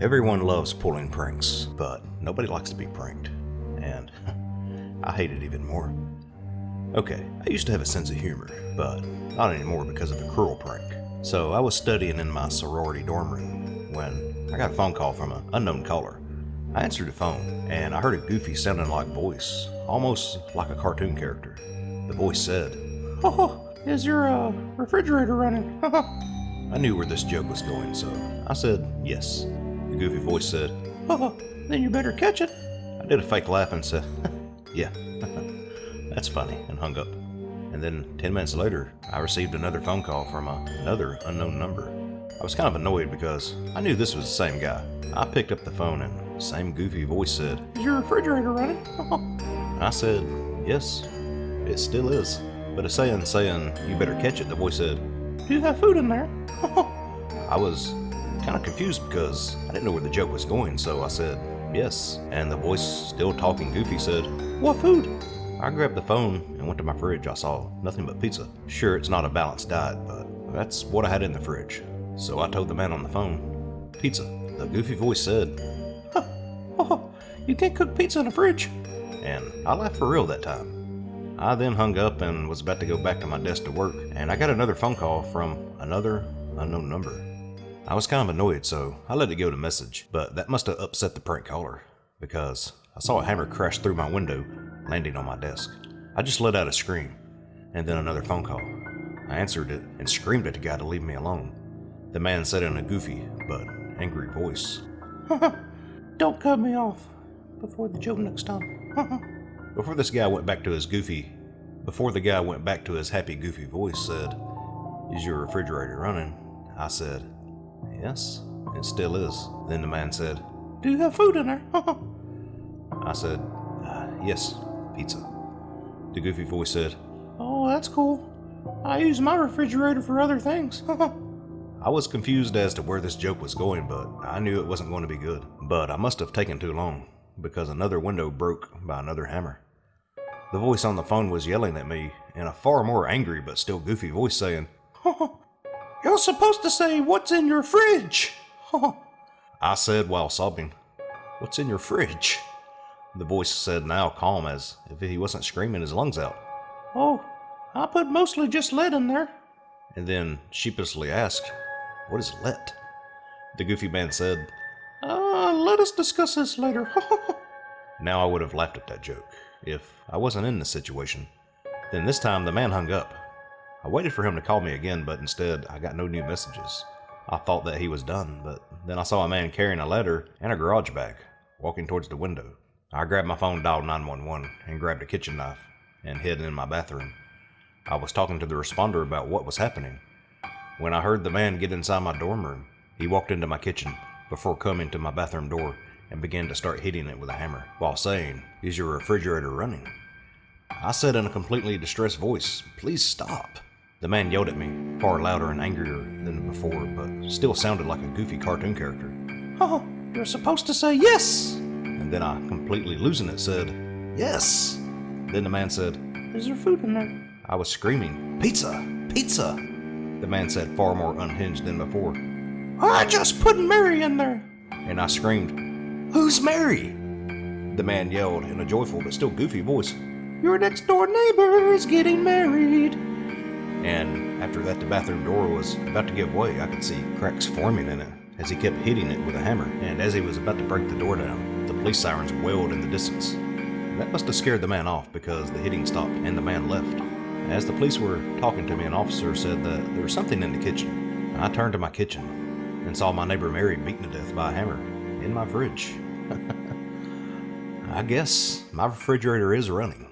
Everyone loves pulling pranks, but nobody likes to be pranked. And I hate it even more. Okay, I used to have a sense of humor, but not anymore because of a cruel prank. So I was studying in my sorority dorm room when I got a phone call from an unknown caller. I answered the phone, and I heard a goofy sounding like voice, almost like a cartoon character. The voice said, Oh, is your refrigerator running? I knew where this joke was going, so I said yes. The goofy voice said, Oh, then you better catch it. I did a fake laugh and said, yeah, that's funny, and hung up. And then 10 minutes later, I received another phone call from another unknown number. I was kind of annoyed because I knew this was the same guy. I picked up the phone and the same goofy voice said, Is your refrigerator running? I said, yes, it still is. But a saying, you better catch it, the voice said, Do you have food in there? I was kind of confused because I didn't know where the joke was going, so I said, yes. And the voice, still talking goofy, said, What food? I grabbed the phone and went to my fridge. I saw nothing but pizza. Sure, it's not a balanced diet, but that's what I had in the fridge. So I told the man on the phone, pizza. The goofy voice said, Oh, you can't cook pizza in a fridge. and I laughed for real that time. I then hung up and was about to go back to my desk to work, and I got another phone call from another unknown number. I was kind of annoyed, so I let it go to message, but that must have upset the prank caller, because I saw a hammer crash through my window, landing on my desk. I just let out a scream, and then another phone call. I answered it and screamed at the guy to leave me alone. The man said in a goofy but angry voice, Don't cut me off before the joke next time. Before the guy went back to his happy goofy voice said, Is your refrigerator running? I said, yes, it still is. Then the man said, Do you have food in there? I said, yes, pizza. The goofy voice said, Oh, that's cool. I use my refrigerator for other things. I was confused as to where this joke was going, but I knew it wasn't going to be good. But I must have taken too long, because another window broke by another hammer. The voice on the phone was yelling at me in a far more angry but still goofy voice saying, You're supposed to say, what's in your fridge? I said while sobbing, What's in your fridge? The voice said, now calm as if he wasn't screaming his lungs out. Oh, I put mostly just lead in there. And then sheepishly asked, What is lead? The goofy man said, Let us discuss this later. Now I would have laughed at that joke if I wasn't in this situation. Then this time the man hung up. I waited for him to call me again, but instead I got no new messages. I thought that he was done, but then I saw a man carrying a letter and a garage bag, walking towards the window. I grabbed my phone, dialed 911, and grabbed a kitchen knife and hid in my bathroom. I was talking to the responder about what was happening when I heard the man get inside my dorm room. He walked into my kitchen before coming to my bathroom door and began to start hitting it with a hammer while saying, Is your refrigerator running? I said in a completely distressed voice, Please stop. The man yelled at me, far louder and angrier than before, but still sounded like a goofy cartoon character. Oh, you're supposed to say yes. And then I, completely losing it, said, Yes. Then the man said, Is there food in there? I was screaming, Pizza! Pizza! The man said, far more unhinged than before, I just put Mary in there. And I screamed, Who's Mary? The man yelled in a joyful but still goofy voice, Your next door neighbor is getting married. And after that, the bathroom door was about to give way. I could see cracks forming in it as he kept hitting it with a hammer. And as he was about to break the door down, the police sirens wailed in the distance. That must have scared the man off because the hitting stopped and the man left. As the police were talking to me, an officer said that there was something in the kitchen. I turned to my kitchen and saw my neighbor Mary beaten to death by a hammer in my fridge. I guess my refrigerator is running.